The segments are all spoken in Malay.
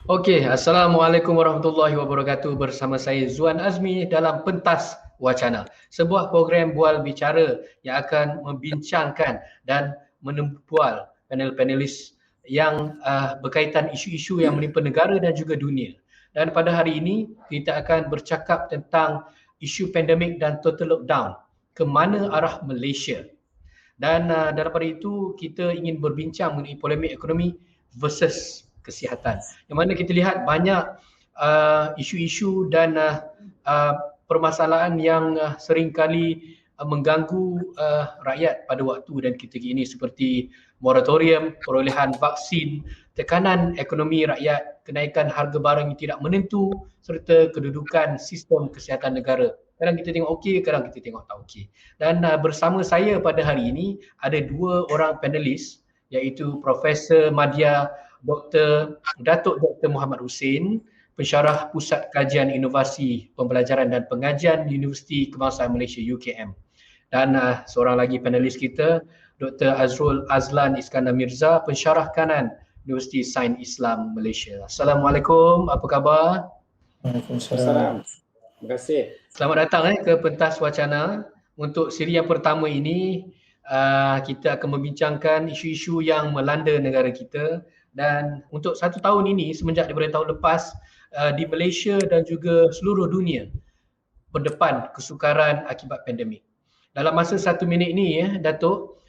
Okey, Assalamualaikum warahmatullahi wabarakatuh. Bersama saya Zuan Azmi dalam Pentas Wacana, sebuah program bual bicara yang akan membincangkan dan menempual panel-panelis yang berkaitan isu-isu yang menimpa negara dan juga dunia. Dan pada hari ini kita akan bercakap tentang isu pandemik dan total lockdown. Ke mana arah Malaysia? Dan daripada itu kita ingin berbincang mengenai polemik ekonomi versus kesihatan. Yang mana kita lihat banyak isu-isu dan permasalahan yang seringkali mengganggu rakyat pada waktu dan ketika ini seperti moratorium, perolehan vaksin, tekanan ekonomi rakyat, kenaikan harga barang yang tidak menentu serta kedudukan sistem kesihatan negara. Kadang kita tengok okey, kadang kita tengok tak okey. Dan bersama saya pada hari ini ada dua orang panelis iaitu Profesor Madya Datuk Dr. Muhammad Hussein, pensyarah Pusat Kajian Inovasi Pembelajaran dan Pengajian Universiti Kebangsaan Malaysia UKM. Dan seorang lagi panelis kita Dr. Azrul Azlan Iskandar Mirza, pensyarah kanan Universiti Sains Islam Malaysia. Assalamualaikum, apa khabar? Waalaikumsalam. Terima kasih. Selamat datang ke Pentas Wacana. Untuk siri yang pertama ini, kita akan membincangkan isu-isu yang melanda negara kita. Dan untuk 1 tahun ini, semenjak daripada tahun lepas, di Malaysia dan juga seluruh dunia berdepan kesukaran akibat pandemik. Dalam masa 1 minit ini, Datuk,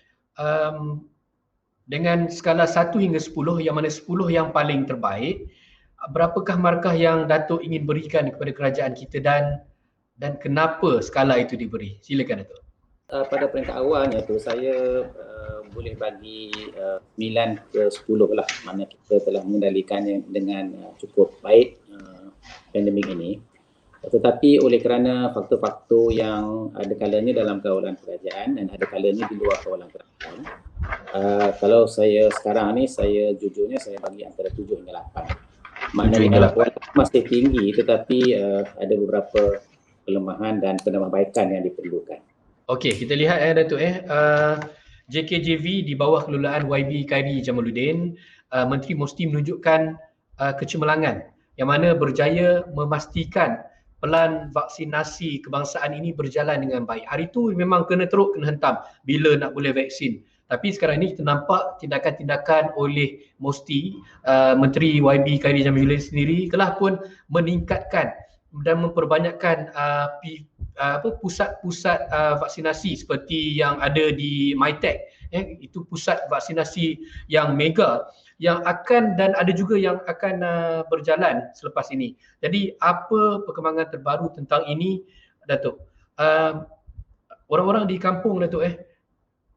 dengan skala 1 hingga 10, yang mana 10 yang paling terbaik, berapakah markah yang Datuk ingin berikan kepada kerajaan kita dan kenapa skala itu diberi? Silakan Datuk. Pada peringkat awal iaitu saya boleh bagi 9 ke 10 lah, mana kita telah mengendalikannya dengan cukup baik pandemik ini. Tetapi oleh kerana faktor-faktor yang ada kalanya dalam kawalan kerajaan dan ada kalanya di luar kawalan kerajaan, kalau saya sekarang ni, saya jujurnya saya bagi antara 7 hingga 8. Maknanya masih tinggi tetapi ada beberapa kelemahan dan penambahbaikan yang diperlukan. Okey, kita lihat Datuk JKJV di bawah kelolaan YB Khairi Jamaluddin, Menteri mesti menunjukkan kecemerlangan yang mana berjaya memastikan pelan vaksinasi kebangsaan ini berjalan dengan baik. Hari itu memang kena teruk, kena hentam bila nak boleh vaksin. Tapi sekarang ini kita nampak tindakan-tindakan oleh Musti, Menteri YB Khairi Jamaluddin sendiri telah pun meningkatkan dan memperbanyakkan pusat-pusat vaksinasi seperti yang ada di MyTech, itu pusat vaksinasi yang mega yang akan dan ada juga yang akan berjalan selepas ini. Jadi apa perkembangan terbaru tentang ini, Datuk? Orang-orang di kampung, Datuk,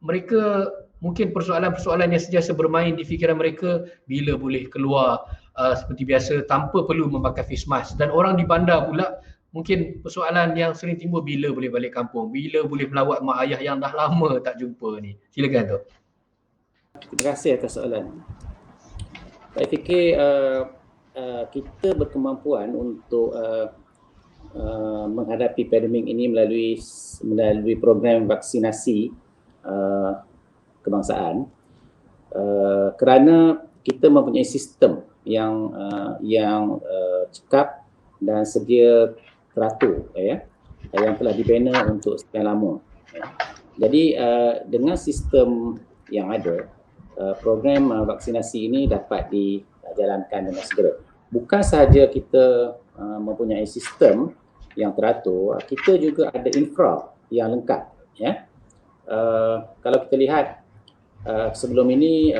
mereka mungkin persoalan-persoalan yang sentiasa bermain di fikiran mereka bila boleh keluar seperti biasa tanpa perlu memakai face mask, dan orang di bandar pula mungkin persoalan yang sering timbul bila boleh balik kampung, bila boleh melawat mak ayah yang dah lama tak jumpa ni. Silakan tu. Terima kasih atas soalan. Saya fikir kita berkemampuan untuk menghadapi pandemik ini melalui program vaksinasi kebangsaan, kerana kita mempunyai sistem yang cekap dan sedia teratur, yang telah dibina untuk sekian lama. Jadi dengan sistem yang ada, program vaksinasi ini dapat dijalankan dengan segera. Bukan sahaja kita mempunyai sistem yang teratur, kita juga ada infra yang lengkap. Kalau kita lihat sebelum ini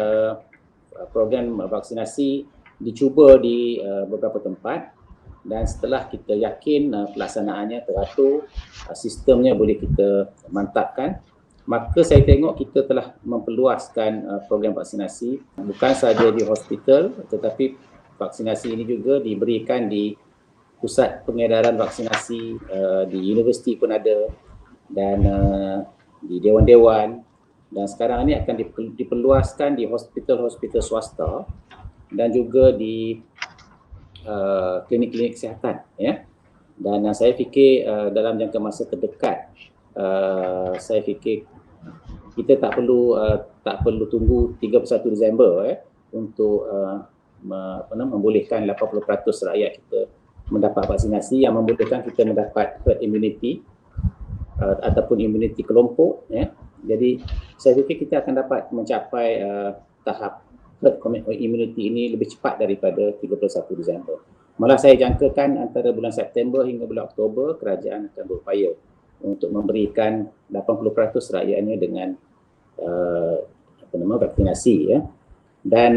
program vaksinasi dicuba di beberapa tempat, dan setelah kita yakin pelaksanaannya teratur, sistemnya boleh kita mantapkan, maka saya tengok kita telah memperluaskan program vaksinasi bukan sahaja di hospital, tetapi vaksinasi ini juga diberikan di pusat pengedaran vaksinasi, di universiti pun ada, dan di dewan-dewan, dan sekarang ini akan diperluaskan di hospital-hospital swasta dan juga di klinik-klinik kesihatan. Dan saya fikir dalam jangka masa terdekat, saya fikir kita tak perlu tunggu 31 Disember untuk membolehkan 80% rakyat kita mendapat vaksinasi, yang membolehkan kita mendapat herd immunity ataupun immunity kelompok, ya. Jadi saya fikir kita akan dapat mencapai tahap herd immunity ini lebih cepat daripada 31 Disember. Malah saya jangkakan antara bulan September hingga bulan Oktober kerajaan akan berupaya untuk memberikan 80% rakyatnya dengan vaksinasi, ya. Dan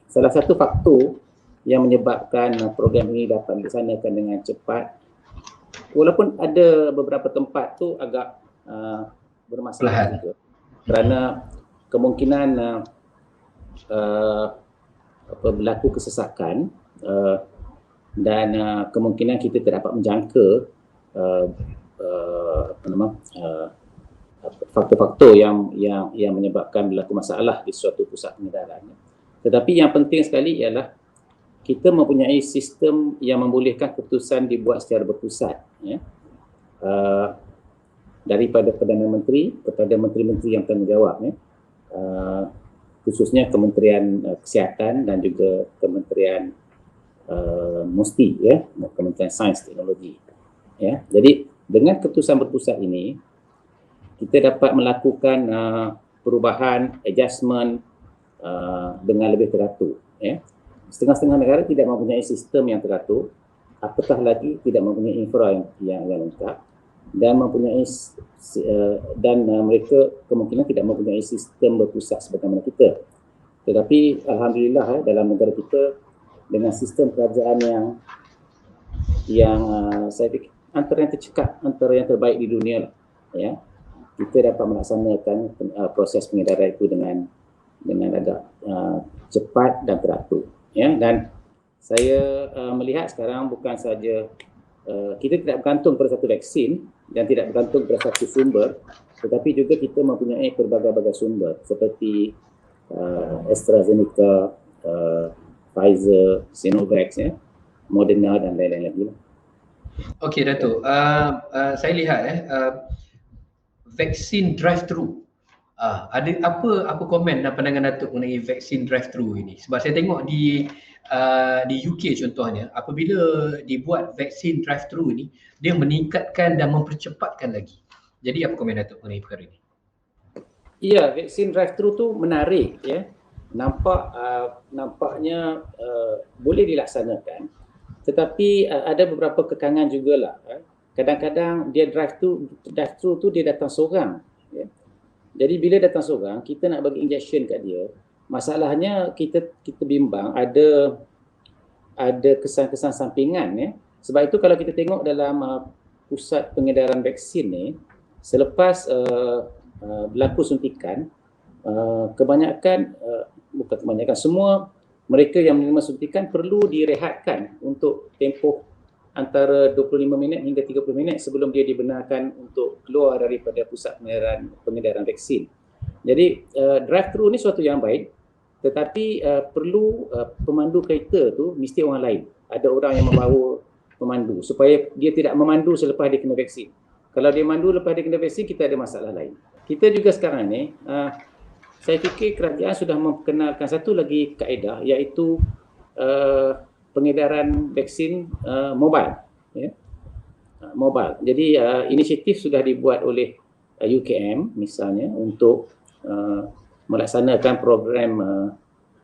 salah satu faktor yang menyebabkan program ini dapat dilaksanakan dengan cepat, walaupun ada beberapa tempat tu agak bermasalah juga, kerana kemungkinan berlaku kesesakan dan kemungkinan kita tidak dapat menjangka faktor-faktor yang menyebabkan berlaku masalah di suatu pusat pengedaran. Tetapi yang penting sekali ialah kita mempunyai sistem yang membolehkan keputusan dibuat secara berpusat, ya. Daripada Perdana Menteri kepada menteri-menteri yang bertanggungjawab, ya. Khususnya Kementerian Kesihatan dan juga Kementerian MUSTI, ya, Kementerian Sains Teknologi, ya. Jadi dengan keputusan berpusat ini kita dapat melakukan perubahan, adjustment dengan lebih teratur, ya. Setengah-setengah negara tidak mempunyai sistem yang teratur, apatah lagi tidak mempunyai infra yang lengkap, dan mereka kemungkinan tidak mempunyai sistem berpusat sebagaimana kita. Tetapi alhamdulillah, dalam negara kita dengan sistem kerajaan yang saya fikir antara yang tercekat, antara yang terbaik di dunia lah, ya, kita dapat melaksanakan proses pengedaran itu dengan agak cepat dan teratur, ya. Dan saya melihat sekarang bukan saja kita tidak bergantung pada satu vaksin dan tidak bergantung pada satu sumber, tetapi juga kita mempunyai pelbagai-bagai sumber seperti AstraZeneca, Pfizer, Sinovac, ya, Moderna dan lain-lain lagi. Okey Dato', saya lihat vaksin drive-thru. Ada apa komen dan pandangan Datuk mengenai vaksin drive-thru ini? Sebab saya tengok di UK contohnya, apabila dibuat vaksin drive-thru ini, dia meningkatkan dan mempercepatkan lagi. Jadi apa komen Datuk mengenai perkara ini? Ya, vaksin drive-thru tu menarik, ya. Nampaknya boleh dilaksanakan, tetapi ada beberapa kekangan jugalah. Kadang-kadang dia drive-thru tu dia datang seorang, ya. Jadi bila datang seorang, kita nak bagi injection kat dia, masalahnya kita bimbang ada kesan-kesan sampingan, ya. Sebab itu kalau kita tengok dalam pusat pengedaran vaksin ni, selepas berlaku suntikan, bukan kebanyakan, semua mereka yang menerima suntikan perlu direhatkan untuk tempoh antara 25 minit hingga 30 minit sebelum dia dibenarkan untuk keluar daripada pusat pengedaran vaksin. Jadi drive-thru ni suatu yang baik, tetapi perlu pemandu kereta tu mesti orang lain. Ada orang yang membawa pemandu supaya dia tidak memandu selepas dia kena vaksin. Kalau dia mandu lepas dia kena vaksin, kita ada masalah lain. Kita juga sekarang ni, saya fikir kerajaan sudah memperkenalkan satu lagi kaedah, iaitu pengedaran vaksin mobile, ya. Mobile. Jadi inisiatif sudah dibuat oleh UKM misalnya untuk melaksanakan program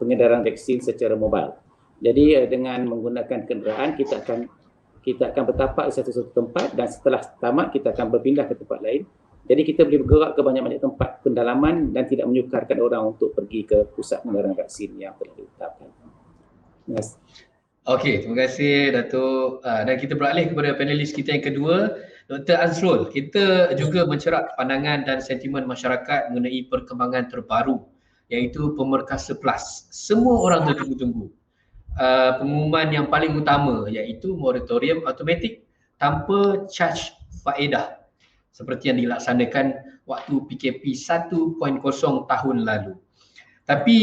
pengedaran vaksin secara mobile. Jadi dengan menggunakan kenderaan kita akan bertapak di satu tempat, dan setelah tamat kita akan berpindah ke tempat lain. Jadi kita boleh bergerak ke banyak-banyak tempat pendalaman dan tidak menyukarkan orang untuk pergi ke pusat pengedaran vaksin yang telah ditetapkan. Yes. Okey, terima kasih Datuk. Dan kita beralih kepada panelis kita yang kedua, Dr. Azrul. Kita juga mencerak pandangan dan sentimen masyarakat mengenai perkembangan terbaru, iaitu Pemerkasa Plus. Semua orang tertunggu-tunggu. Pengumuman yang paling utama iaitu moratorium automatik tanpa charge faedah seperti yang dilaksanakan waktu PKP 1.0 tahun lalu. Tapi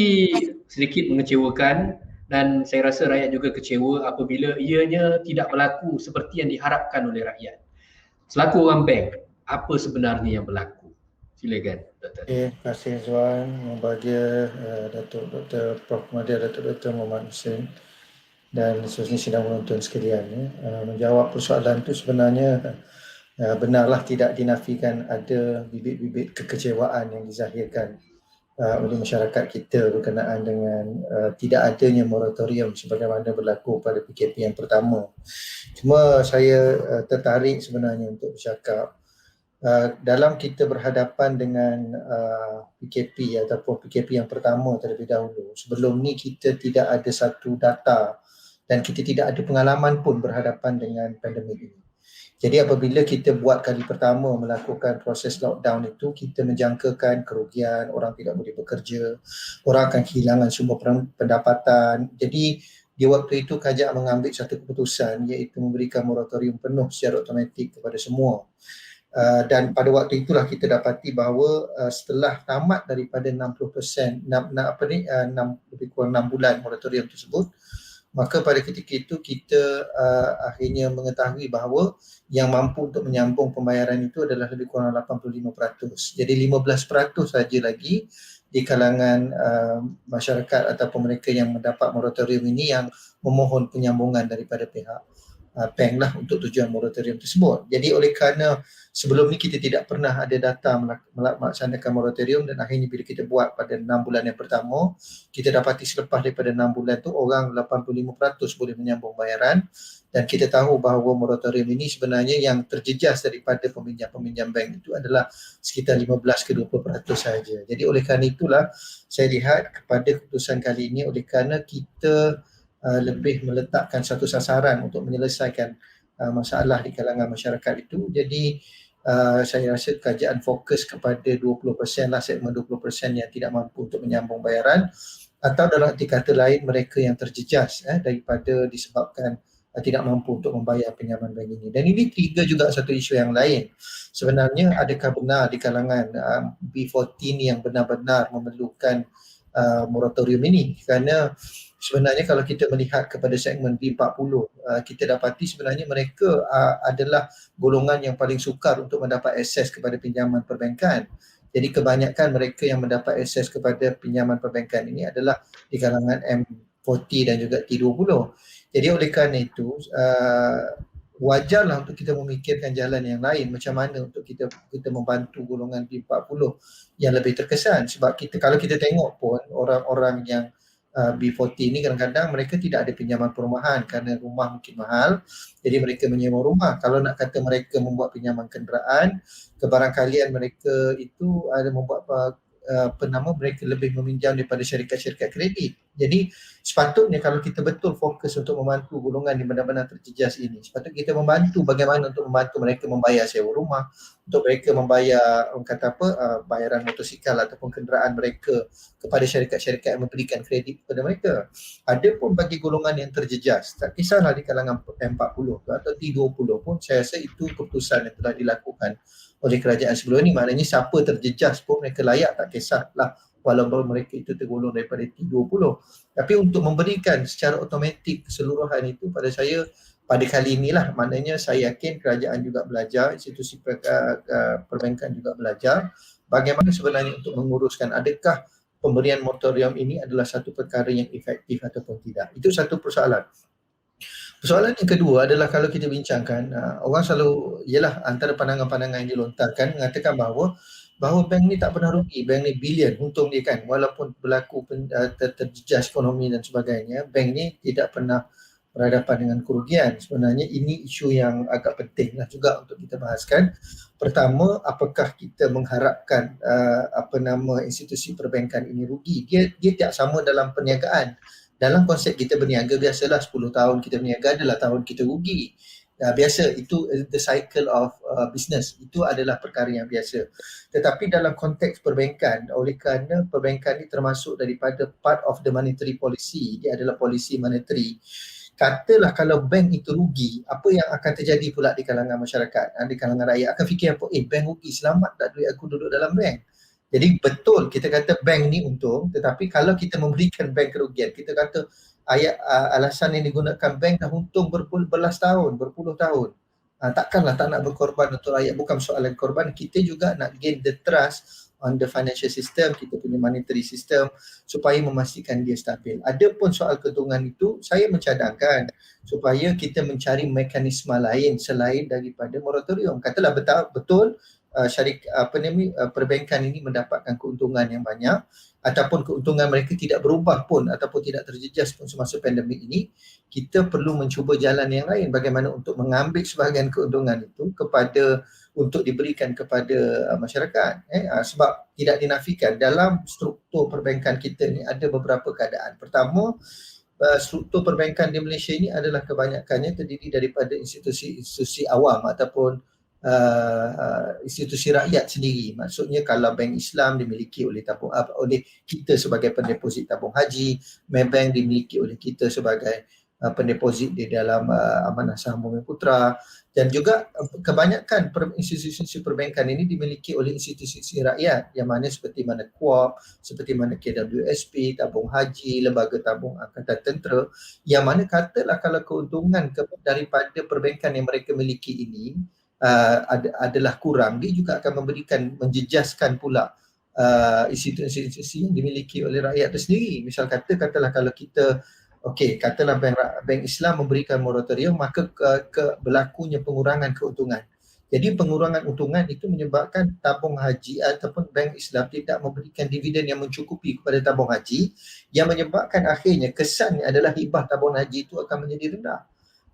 sedikit mengecewakan, dan saya rasa rakyat juga kecewa apabila ianya tidak berlaku seperti yang diharapkan oleh rakyat. Selaku orang bank, apa sebenarnya yang berlaku? Silakan Doktor. Terima kasih Zuan, yang bahagia Datuk Dr. Prof. Mahathir, Datuk Dr. Muhammad Hussein dan seterusnya sidang penonton sekalian. Menjawab persoalan itu sebenarnya benarlah tidak dinafikan ada bibit-bibit kekecewaan yang dizahirkan oleh masyarakat kita berkenaan dengan tidak adanya moratorium sebagaimana berlaku pada PKP yang pertama. Cuma saya tertarik sebenarnya untuk bercakap dalam kita berhadapan dengan PKP ataupun PKP yang pertama terlebih dahulu. Sebelum ni kita tidak ada satu data dan kita tidak ada pengalaman pun berhadapan dengan pandemik ini. Jadi apabila kita buat kali pertama melakukan proses lockdown itu, kita menjangkakan kerugian, orang tidak boleh bekerja, orang akan kehilangan semua pendapatan. Jadi di waktu itu Kajak mengambil satu keputusan iaitu memberikan moratorium penuh secara automatik kepada semua. Dan pada waktu itulah kita dapati bahawa setelah tamat daripada 60% lebih kurang 6 bulan moratorium tersebut, maka pada ketika itu kita akhirnya mengetahui bahawa yang mampu untuk menyambung pembayaran itu adalah lebih kurang 85%. Jadi 15% saja lagi di kalangan masyarakat ataupun mereka yang mendapat moratorium ini yang memohon penyambungan daripada pihak bank lah untuk tujuan moratorium tersebut. Jadi oleh kerana sebelum ni kita tidak pernah ada data melaksanakan moratorium dan akhirnya bila kita buat pada 6 bulan yang pertama, kita dapati selepas daripada 6 bulan tu orang 85% boleh menyambung bayaran dan kita tahu bahawa moratorium ini sebenarnya yang terjejas daripada peminjam-peminjam bank itu adalah sekitar 15 ke 20% sahaja. Jadi oleh kerana itulah saya lihat kepada keputusan kali ini oleh kerana kita lebih meletakkan satu sasaran untuk menyelesaikan masalah di kalangan masyarakat itu. Jadi saya rasa kajian fokus kepada 20% lah, segmen 20% yang tidak mampu untuk menyambung bayaran atau dalam arti kata lain mereka yang terjejas daripada disebabkan tidak mampu untuk membayar pinjaman bank ini. Dan ini trigger juga satu isu yang lain. Sebenarnya adakah benar di kalangan B40 yang benar-benar memerlukan moratorium ini? Kerana sebenarnya kalau kita melihat kepada segmen B40, kita dapati sebenarnya mereka adalah golongan yang paling sukar untuk mendapat akses kepada pinjaman perbankan. Jadi kebanyakan mereka yang mendapat akses kepada pinjaman perbankan ini adalah di kalangan M40 dan juga T20. Jadi oleh kerana itu wajarlah untuk kita memikirkan jalan yang lain macam mana untuk kita membantu golongan B40 yang lebih terkesan. Sebab kalau kita tengok pun orang-orang yang B40 ni kadang-kadang mereka tidak ada pinjaman perumahan kerana rumah mungkin mahal, jadi mereka menyewa rumah. Kalau nak kata mereka membuat pinjaman kenderaan, kebarangkalian mereka itu ada membuat mereka lebih meminjam daripada syarikat-syarikat kredit. Jadi sepatutnya kalau kita betul fokus untuk membantu golongan yang benar-benar terjejas ini, sepatutnya kita membantu bagaimana untuk membantu mereka membayar sewa rumah, untuk mereka membayar bayaran motosikal ataupun kenderaan mereka kepada syarikat-syarikat yang memberikan kredit kepada mereka. Adapun bagi golongan yang terjejas, tak kisahlah di kalangan M40 atau T20 pun, saya rasa itu keputusan yang telah dilakukan oleh kerajaan sebelum ini. Maknanya siapa terjejas pun mereka layak, tak kisahlah walaupun mereka itu tergolong daripada T20. Tapi untuk memberikan secara automatik keseluruhan itu, pada saya pada kali inilah, maknanya saya yakin kerajaan juga belajar, institusi perbankan juga belajar bagaimana sebenarnya untuk menguruskan adakah pemberian moratorium ini adalah satu perkara yang efektif ataupun tidak. Itu satu persoalan. Persoalan yang kedua adalah kalau kita bincangkan, orang selalu, ialah antara pandangan-pandangan yang dilontarkan mengatakan bahawa bank ni tak pernah rugi, bank ni bilion untung dia kan, walaupun berlaku terjejas ekonomi dan sebagainya, bank ni tidak pernah berhadapan dengan kerugian. Sebenarnya ini isu yang agak penting lah juga untuk kita bahaskan. Pertama, apakah kita mengharapkan institusi perbankan ini rugi? Dia tak sama dalam perniagaan. Dalam konsep kita berniaga, biasalah 10 tahun kita berniaga adalah tahun kita rugi. Biasa, itu the cycle of business. Itu adalah perkara yang biasa. Tetapi dalam konteks perbankan, oleh kerana perbankan ini termasuk daripada part of the monetary policy, dia adalah polisi monetary. Katalah kalau bank itu rugi, apa yang akan terjadi pula di kalangan masyarakat, di kalangan rakyat akan fikir apa? Bank rugi, selamat tak duit aku duduk dalam bank. Jadi betul kita kata bank ni untung, tetapi kalau kita memberikan bank kerugian, kita kata alasan yang digunakan bank dah untung berbelas tahun, berpuluh tahun. Takkanlah tak nak berkorban untuk rakyat. Bukan soalan korban, kita juga nak gain the trust on the financial system, kita punya monetary system supaya memastikan dia stabil. Adapun soal keuntungan itu, saya mencadangkan supaya kita mencari mekanisme lain selain daripada moratorium. Katalah betul perbankan ini mendapatkan keuntungan yang banyak ataupun keuntungan mereka tidak berubah pun ataupun tidak terjejas pun semasa pandemik ini, kita perlu mencuba jalan yang lain bagaimana untuk mengambil sebahagian keuntungan itu untuk diberikan kepada masyarakat. Sebab tidak dinafikan dalam struktur perbankan kita ni ada beberapa keadaan. Pertama, struktur perbankan di Malaysia ini adalah kebanyakannya terdiri daripada institusi awam ataupun institusi rakyat sendiri. Maksudnya kalau bank Islam dimiliki oleh kita sebagai pendeposit tabung haji, Maybank dimiliki oleh kita sebagai pendeposit di dalam Amanah Saham Bumiputera, dan juga kebanyakan institusi perbankan ini dimiliki oleh institusi rakyat yang mana seperti mana Co-op, seperti mana KWSP, tabung haji, lembaga tabung angkatan tentera, yang mana katalah kalau keuntungan daripada perbankan yang mereka miliki ini adalah kurang, dia juga akan menjejaskan pula institusi yang dimiliki oleh rakyat itu sendiri. Misal katalah kalau kita katalah bank Islam memberikan moratorium, maka berlakunya pengurangan keuntungan. Jadi pengurangan keuntungan itu menyebabkan tabung haji ataupun bank Islam tidak memberikan dividen yang mencukupi kepada tabung haji, yang menyebabkan akhirnya kesannya adalah hibah tabung haji itu akan menjadi rendah.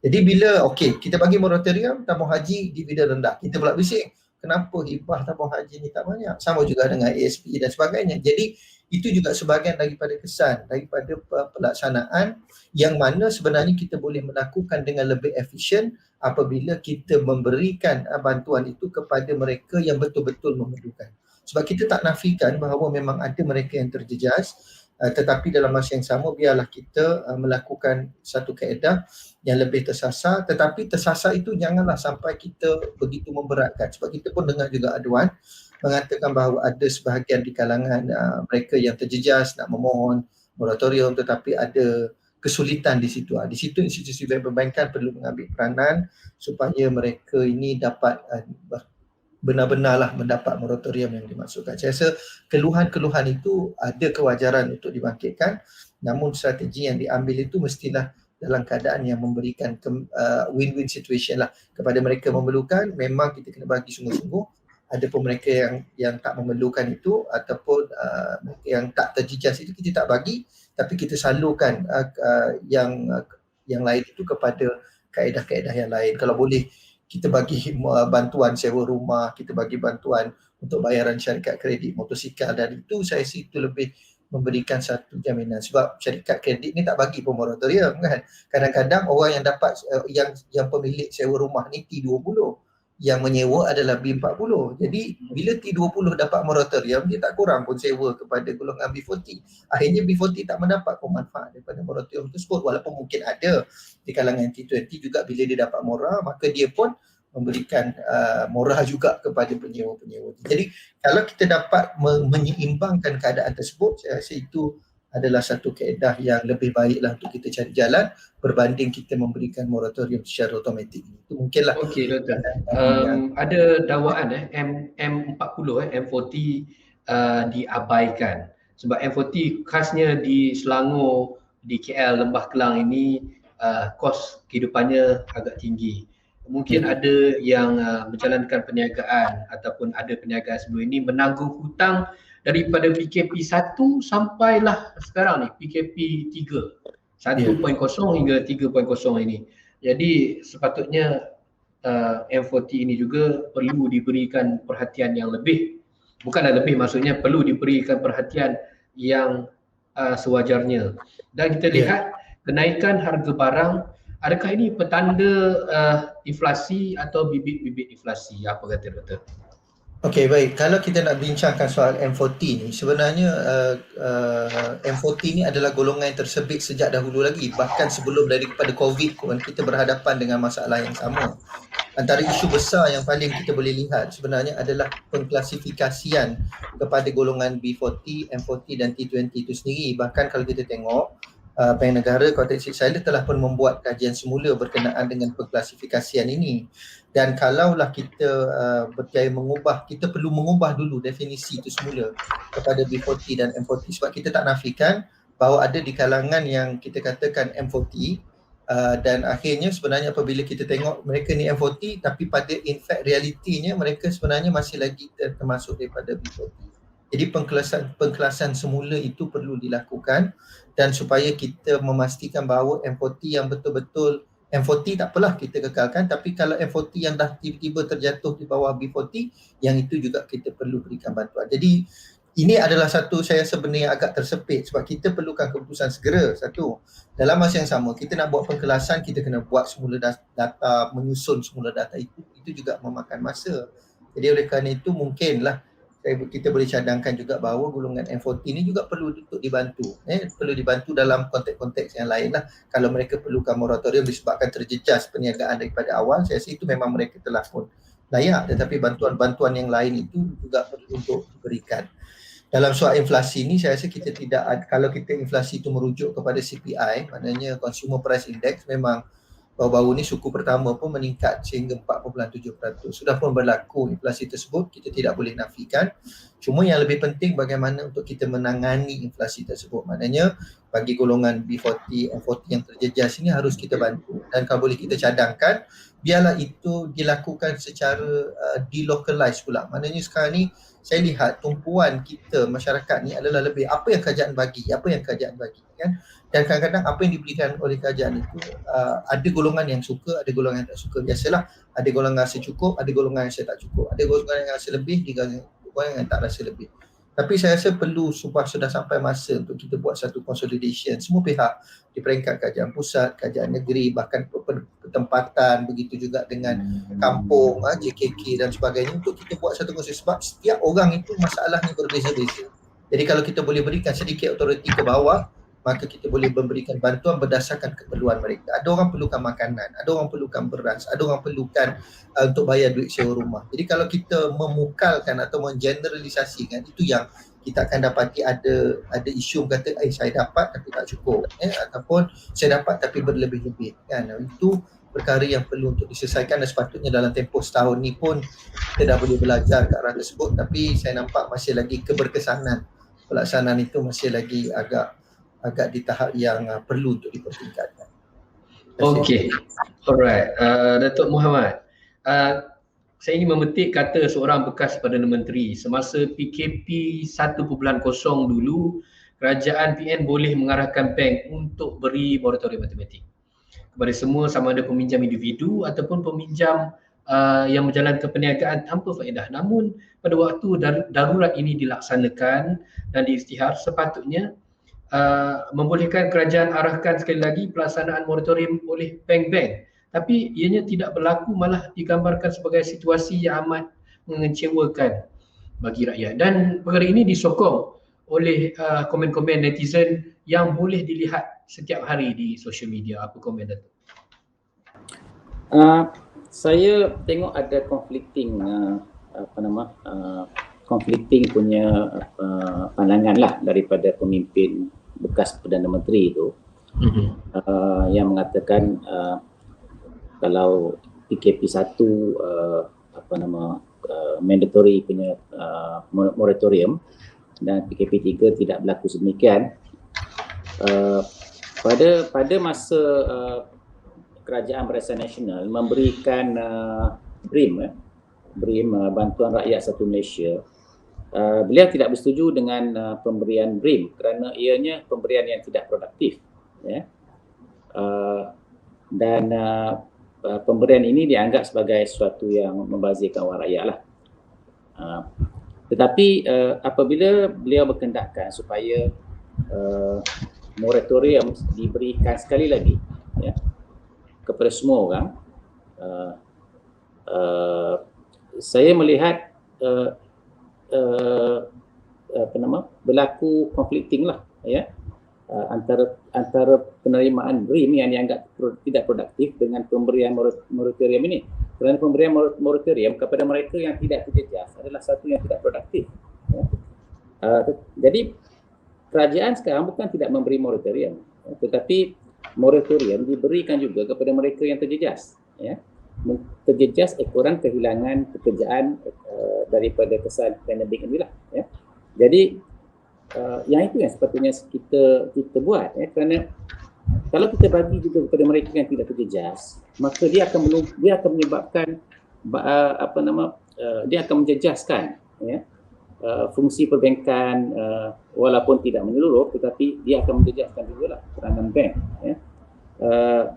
Jadi bila kita bagi moratorium, tabung haji dividen rendah, kita pula bising, kenapa hibah tabung haji ni tak banyak? Sama juga dengan ASP dan sebagainya. Jadi itu juga sebahagian daripada kesan daripada pelaksanaan yang mana sebenarnya kita boleh melakukan dengan lebih efisien apabila kita memberikan bantuan itu kepada mereka yang betul-betul memerlukan. Sebab kita tak nafikan bahawa memang ada mereka yang terjejas, tetapi dalam masa yang sama biarlah kita melakukan satu kaedah yang lebih tersasar, tetapi tersasar itu janganlah sampai kita begitu memberatkan. Sebab kita pun dengar juga aduan mengatakan bahawa ada sebahagian di kalangan mereka yang terjejas nak memohon moratorium, tetapi ada kesulitan di situ. Di situ institusi perbankan perlu mengambil peranan supaya mereka ini dapat benar-benarlah mendapat moratorium yang dimaksudkan. Saya rasa keluhan-keluhan itu ada kewajaran untuk dibangkitkan, namun strategi yang diambil itu mestilah dalam keadaan yang memberikan win-win situation lah kepada mereka memerlukan. Memang kita kena bagi sungguh-sungguh. Ada pun mereka yang tak memerlukan itu ataupun yang tak terjejas itu kita tak bagi, tapi kita salurkan yang lain itu kepada kaedah-kaedah yang lain. Kalau boleh kita bagi bantuan sewa rumah, kita bagi bantuan untuk bayaran syarikat kredit motosikal, dan itu saya rasa itu lebih memberikan satu jaminan. Sebab syarikat kredit ni tak bagi pun moratorium kan. Kadang-kadang orang yang dapat yang pemilik sewa rumah ni T20, yang menyewa adalah B40. Jadi bila T20 dapat moratorium, dia tak kurang pun sewa kepada golongan B40. Akhirnya B40 tak mendapat manfaat daripada moratorium tersebut, walaupun mungkin ada di kalangan T20 juga bila dia dapat murah, maka dia pun memberikan murah juga kepada penyewa-penyewa. Jadi kalau kita dapat menyeimbangkan keadaan tersebut, saya rasa itu adalah satu kaedah yang lebih baiklah untuk kita cari jalan berbanding kita memberikan moratorium secara automatik. Itu mungkinlah. Okey Doktor. Ada dakwaan M40 M40 diabaikan. Sebab M40 khasnya di Selangor, di KL, Lembah Kelang ini kos kehidupannya agak tinggi. Mungkin ada yang menjalankan perniagaan ataupun ada perniagaan sebelum ini menanggung hutang daripada PKP 1 sampailah sekarang ni PKP 3 1.0 hingga 3.0 ini. Jadi sepatutnya M40 ini juga perlu diberikan perhatian yang lebih, bukanlah lebih, maksudnya perlu diberikan perhatian yang sewajarnya. Dan kita lihat kenaikan harga barang, adakah ini petanda inflasi atau bibit-bibit inflasi? Apa kata Doktor? Okey, baik. Kalau kita nak bincangkan soal M40 ni, sebenarnya M40 ni adalah golongan yang tersebut sejak dahulu lagi. Bahkan sebelum daripada COVID pun kita berhadapan dengan masalah yang sama. Antara isu besar yang paling kita boleh lihat sebenarnya adalah pengklasifikasian kepada golongan B40, M40 dan T20 itu sendiri. Bahkan kalau kita tengok Bank Negara Kuala Tasik Sila telah pun membuat kajian semula berkenaan dengan pengklasifikasian ini. Dan kalaulah kita berjaya mengubah, kita perlu mengubah dulu definisi itu semula kepada B40 dan M40, sebab kita tak nafikan bahawa ada di kalangan yang kita katakan M40 dan akhirnya sebenarnya apabila kita tengok mereka ni M40 tapi pada in fact realitinya mereka sebenarnya masih lagi termasuk daripada B40. Jadi pengkelasan semula itu perlu dilakukan, dan supaya kita memastikan bahawa M40 yang betul-betul M40 tak apalah kita kekalkan, tapi kalau M40 yang dah tiba-tiba terjatuh di bawah B40, yang itu juga kita perlu berikan bantuan. Jadi ini adalah satu saya sebenarnya agak tersepit sebab kita perlukan keputusan segera. Satu, dalam masa yang sama kita nak buat pengkelasan, kita kena buat semula data, menyusun semula data itu juga memakan masa. Jadi oleh kerana itu mungkinlah kita boleh cadangkan juga bahawa golongan M40 ini juga perlu untuk dibantu. Perlu dibantu dalam konteks-konteks yang lain lah. Kalau mereka perlukan moratorium disebabkan terjejas perniagaan daripada awal, saya rasa itu memang mereka telah pun layak, tetapi bantuan-bantuan yang lain itu juga perlu untuk diberikan. Dalam soal inflasi ni saya rasa kita tidak, kalau kita inflasi itu merujuk kepada CPI, maknanya Consumer Price Index, memang baru-baru ni suku pertama pun meningkat sehingga 4.7%. Sudah pun berlaku inflasi tersebut, kita tidak boleh nafikan. Cuma yang lebih penting bagaimana untuk kita menangani inflasi tersebut. Maknanya bagi golongan B40, M40 yang terjejas ini harus kita bantu. Dan kalau boleh kita cadangkan, biarlah itu dilakukan secara delocalize pula. Maknanya sekarang ni saya lihat tumpuan kita masyarakat ni adalah lebih apa yang kerajaan bagi, kan. Dan kadang-kadang apa yang diberikan oleh kerajaan itu ada golongan yang suka, ada golongan yang tak suka. Biasalah, ada golongan rasa cukup, ada golongan yang rasa tak cukup, ada golongan yang rasa lebih, ada golongan yang tak rasa lebih. Tapi saya rasa perlu sudah sampai masa untuk kita buat satu consolidation semua pihak di peringkat kerajaan pusat, kerajaan negeri, bahkan pertempatan, begitu juga dengan kampung, JKK dan sebagainya, untuk kita buat satu konsep, sebab setiap orang itu masalahnya berbeza-beza. Jadi kalau kita boleh berikan sedikit authority ke bawah, maka kita boleh memberikan bantuan berdasarkan keperluan mereka. Ada orang perlukan makanan, ada orang perlukan beras, ada orang perlukan untuk bayar duit sewa rumah. Jadi kalau kita memukalkan atau mengeneralisasikan, itu yang kita akan dapati ada isu kata saya dapat tapi tak cukup, ataupun saya dapat tapi berlebih-lebih, kan. Itu perkara yang perlu untuk diselesaikan, dan sepatutnya dalam tempoh setahun ni pun kita dah boleh belajar ke arah tersebut. Tapi saya nampak masih lagi keberkesanan pelaksanaan itu masih lagi agak di tahap yang perlu untuk dipertingkatkan. Okey, alright. Datuk Muhammad, saya ingin memetik kata seorang bekas Perdana Menteri, semasa PKP 1.0 dulu, kerajaan PN boleh mengarahkan bank untuk beri moratorium matematik kepada semua, sama ada peminjam individu ataupun peminjam yang menjalankan perniagaan tanpa faedah. Namun pada waktu darurat ini dilaksanakan dan diisytihar, sepatutnya membolehkan kerajaan arahkan sekali lagi pelaksanaan moratorium oleh bank-bank, tapi ianya tidak berlaku, malah digambarkan sebagai situasi yang amat mengecewakan bagi rakyat. Dan perkara ini disokong oleh komen-komen netizen yang boleh dilihat setiap hari di social media. Apa komen Datuk? Saya tengok ada conflicting punya pandangan lah daripada pemimpin bekas Perdana Menteri itu, yang mengatakan kalau PKP 1 mandatory punya moratorium dan PKP 3 tidak berlaku sedemikian. Pada masa Kerajaan Barisan Nasional memberikan BRIM, Bantuan Rakyat Satu Malaysia, beliau tidak bersetuju dengan pemberian BRIM kerana ianya pemberian yang tidak produktif, ya. Dan pemberian ini dianggap sebagai sesuatu yang membazirkan wang rakyat lah. Tetapi apabila beliau berkendakkan supaya moratorium diberikan sekali lagi, ya, kepada semua orang, saya melihat berlaku conflicting lah, ya, antara penerimaan BRIM yang dianggap tidak produktif dengan pemberian moratorium ini. Kerana pemberian moratorium kepada mereka yang tidak terjejas adalah satu yang tidak produktif, ya. Jadi kerajaan sekarang bukan tidak memberi moratorium, Tetapi moratorium diberikan juga kepada mereka yang terjejas, ya. Terjejas ekoran kehilangan pekerjaan daripada kesan pandemik inilah, ya. Jadi yang itu yang sepatutnya kita buat, ya, kerana kalau kita bagi juga kepada mereka yang tidak terjejas, maka dia akan menyebabkan dia akan menjejaskan, ya, fungsi perbankan, walaupun tidak menyeluruh, tetapi dia akan menjejaskan juga lah peranan bank, ya.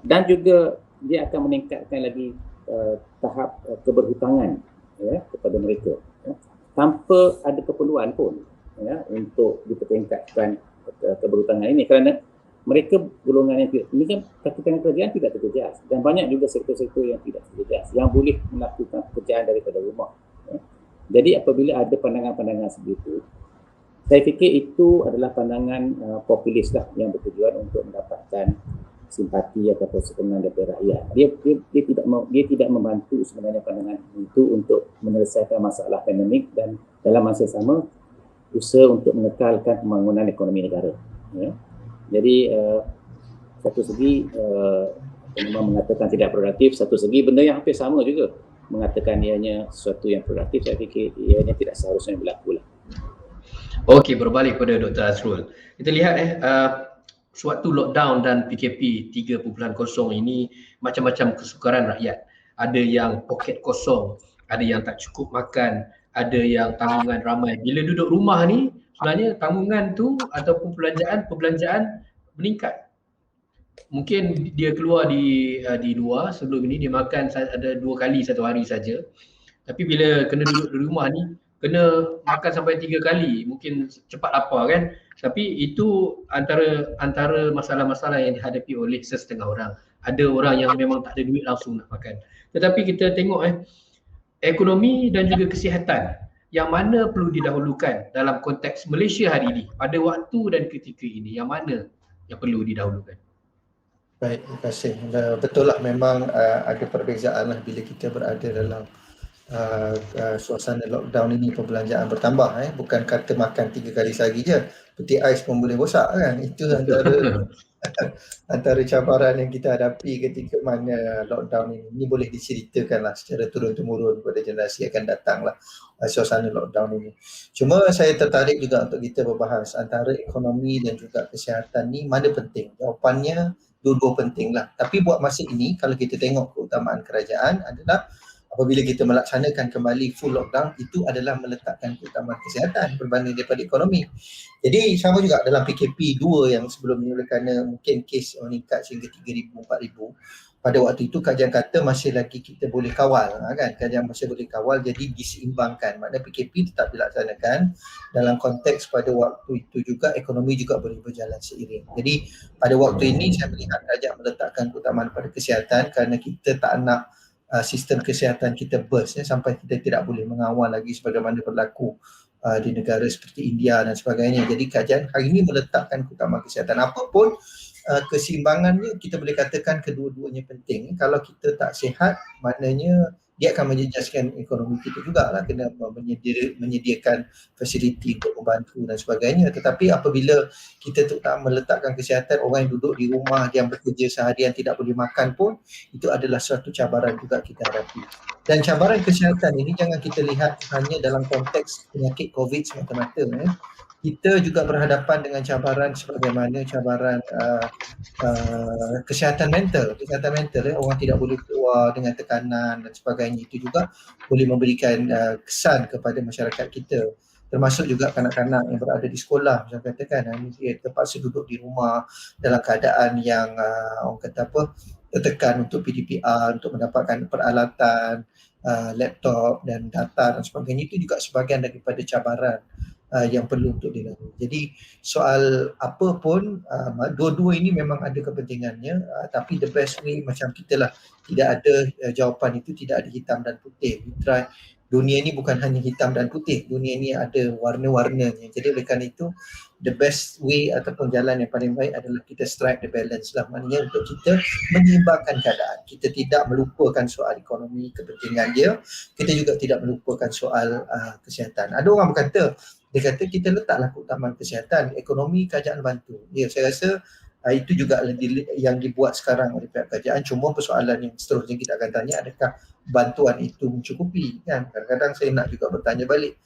Dan juga dia akan meningkatkan lagi tahap keberhutangan, ya, kepada mereka, ya, tanpa ada keperluan pun, ya, untuk dipertingkatkan keberhutangan ini, kerana mereka golongan yang tidak, ini kan katakan kerajaan tidak terjejas, dan banyak juga sektor-sektor yang tidak terjejas yang boleh melakukan pekerjaan daripada rumah, ya. Jadi apabila ada pandangan-pandangan seperti itu, saya fikir itu adalah pandangan populis lah, yang bertujuan untuk mendapatkan simpati atau sokongan daripada rakyat. Dia tidak membantu sebenarnya pandangan itu untuk menyelesaikan masalah pandemik, dan dalam masa sama usaha untuk mengekalkan pembangunan ekonomi negara, ya. Jadi satu segi memang mengatakan tidak produktif, satu segi benda yang hampir sama juga mengatakan ianya sesuatu yang produktif. Saya fikir ianya tidak seharusnya berlaku lah. Okey, berbalik pada Dr. Azrul. Kita lihat sewaktu lockdown dan PKP 3.0 ini, macam-macam kesukaran rakyat. Ada yang poket kosong, ada yang tak cukup makan, ada yang tanggungan ramai. Bila duduk rumah ni, sebenarnya tanggungan tu ataupun perbelanjaan meningkat. Mungkin dia keluar di luar, sebelum ini dia makan ada 2 kali satu hari saja. Tapi bila kena duduk di rumah ni, kena makan sampai 3 kali, mungkin cepat lapar kan. Tapi itu antara masalah-masalah yang dihadapi oleh sesetengah orang. Ada orang yang memang tak ada duit langsung nak makan. Tetapi kita tengok ekonomi dan juga kesihatan, yang mana perlu didahulukan dalam konteks Malaysia hari ini, pada waktu dan ketika ini, yang mana yang perlu didahulukan? Baik, terima kasih. Betul lah, memang ada perbezaan lah bila kita berada dalam suasana lockdown ini. Perbelanjaan bertambah, bukan kata makan 3 kali sehari je, peti ais pun boleh rosak kan. Itu antara cabaran yang kita hadapi ketika mana lockdown ini. Ini boleh diceritakan lah secara turun-temurun pada generasi akan datang lah suasana lockdown ini. Cuma saya tertarik juga untuk kita berbahas antara ekonomi dan juga kesihatan ni mana penting. Jawapannya dua-dua penting lah. Tapi buat masa ini, kalau kita tengok keutamaan kerajaan adalah apabila kita melaksanakan kembali full lockdown, itu adalah meletakkan keutamaan kesihatan berbanding daripada ekonomi. Jadi sama juga dalam PKP 2 yang sebelum ini, oleh kerana mungkin kes meningkat sehingga 3,000, 4,000, pada waktu itu kajian kata masih lagi kita boleh kawal, kan? Kajian masih boleh kawal, jadi diseimbangkan. Maknanya PKP tetap dilaksanakan dalam konteks pada waktu itu juga ekonomi juga boleh berjalan seiring. Jadi pada waktu ini saya melihat kerajaan meletakkan keutamaan pada kesihatan, kerana kita tak nak sistem kesihatan kita burst, sampai kita tidak boleh mengawal lagi sebagaimana berlaku di negara seperti India dan sebagainya. Jadi kajian hari ini meletakkan keutamaan kesihatan. Apapun keseimbangannya, kita boleh katakan kedua-duanya penting. Kalau kita tak sihat, maknanya dia akan menjejaskan ekonomi kita jugalah, kena menyediakan fasiliti untuk membantu dan sebagainya. Tetapi apabila kita tak meletakkan kesihatan, orang yang duduk di rumah, yang bekerja seharian tidak boleh makan pun, itu adalah suatu cabaran juga kita hadapi. Dan cabaran kesihatan ini jangan kita lihat hanya dalam konteks penyakit COVID semata-mata. Kita juga berhadapan dengan cabaran sebagaimana cabaran kesihatan mental. Kesihatan mental, orang tidak boleh keluar dengan tekanan dan sebagainya. Itu juga boleh memberikan kesan kepada masyarakat kita. Termasuk juga kanak-kanak yang berada di sekolah, saya katakan, dia terpaksa duduk di rumah dalam keadaan yang orang kata tertekan untuk PDPR, untuk mendapatkan peralatan, laptop dan data dan sebagainya. Itu juga sebahagian daripada cabaran yang perlu untuk dilalui. Jadi soal apa pun, dua-dua ini memang ada kepentingannya, tapi the best way macam kita lah, tidak ada jawapan itu, tidak ada hitam dan putih. Dunia ini bukan hanya hitam dan putih, dunia ini ada warna-warnanya. Jadi oleh kerana itu, the best way ataupun jalan yang paling baik adalah kita strike the balance lah. Maknanya untuk kita menyeimbangkan keadaan. Kita tidak melupakan soal ekonomi, kepentingan dia. Kita juga tidak melupakan soal kesihatan. Ada orang berkata, dia kata kita letaklah keutamaan kesihatan, ekonomi kerajaan bantu. Ya, saya rasa Itu juga yang dibuat sekarang oleh pihak kerajaan. Cuma persoalan yang seterusnya kita akan tanya, adakah bantuan itu mencukupi kan? Kadang-kadang saya nak juga bertanya balik,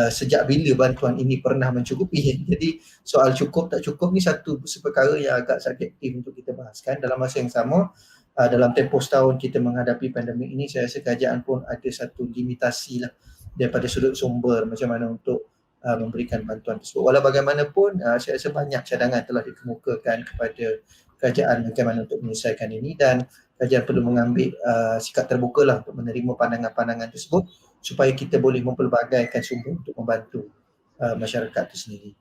sejak bila bantuan ini pernah mencukupi? Jadi soal cukup tak cukup ni satu perkara yang agak subjektif untuk kita bahaskan. Dalam masa yang sama, dalam tempoh setahun kita menghadapi pandemik ini, saya rasa kerajaan pun ada satu limitasi lah daripada sudut sumber macam mana untuk memberikan bantuan tersebut. Walau bagaimanapun, saya rasa banyak cadangan telah dikemukakan kepada kerajaan bagaimana untuk menyelesaikan ini, dan kerajaan perlu mengambil sikap terbuka lah untuk menerima pandangan-pandangan tersebut supaya kita boleh mempelbagaikan sumber untuk membantu masyarakat itu sendiri.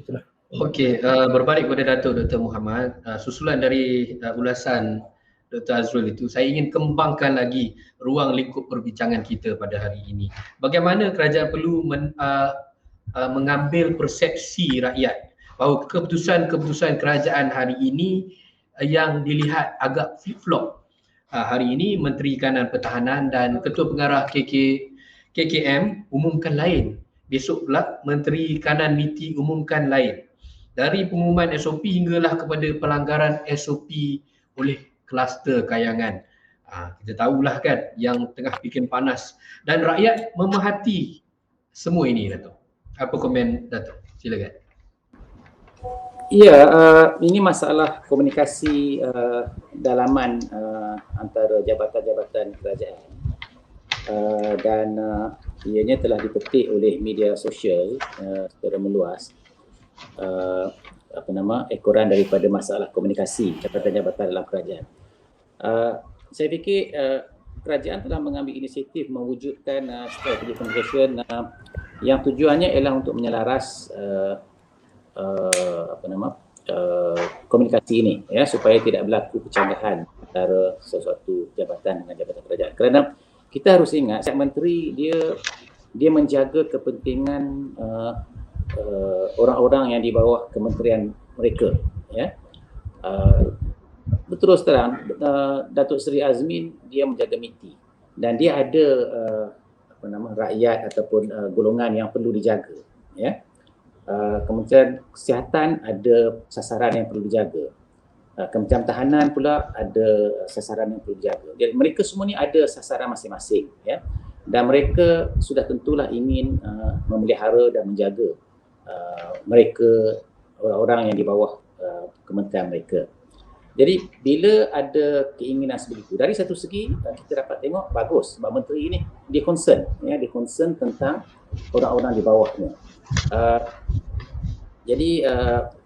Itulah. Okey, berbalik kepada Datuk Dr. Muhammad, susulan dari ulasan Dr. Azrul itu, saya ingin kembangkan lagi ruang lingkup perbincangan kita pada hari ini. Bagaimana kerajaan perlu mengambil persepsi rakyat bahawa keputusan-keputusan kerajaan hari ini yang dilihat agak flip-flop. Hari ini Menteri Kanan Pertahanan dan Ketua Pengarah KKM umumkan lain. Besok pula Menteri Kanan Niti umumkan lain. Dari pengumuman SOP hinggalah kepada pelanggaran SOP oleh kluster kayangan. Kita tahulah kan yang tengah bikin panas, dan rakyat memerhati semua ini, Datuk. Apa komen Datuk? Silakan. Ya, ini masalah komunikasi dalaman antara jabatan-jabatan kerajaan dan ianya telah dipetik oleh media sosial secara meluas. Ekoran daripada masalah komunikasi jabatan-jabatan dalam kerajaan. Saya fikir kerajaan telah mengambil inisiatif mewujudkan strategi communication yang tujuannya ialah untuk menyelaras komunikasi ini, ya, supaya tidak berlaku percanggahan antara sesuatu jabatan dengan jabatan kerajaan. Kerana kita harus ingat, setiap menteri dia menjaga kepentingan orang-orang yang di bawah kementerian mereka, ya. Berterus terang, Datuk Seri Azmin dia menjaga MITI dan dia ada rakyat ataupun golongan yang perlu dijaga, ya. Kementerian Kesihatan ada sasaran yang perlu dijaga. Kementerian Pertahanan pula ada sasaran yang perlu dijaga. Jadi mereka semua ni ada sasaran masing-masing, ya. Dan mereka sudah tentulah ingin memelihara dan menjaga mereka, orang-orang yang di bawah kementerian mereka. Jadi bila ada keinginan sebegitu, dari satu segi kita dapat tengok bagus sebab menteri ini dia concern, ya, dia concern tentang orang-orang di bawahnya. Jadi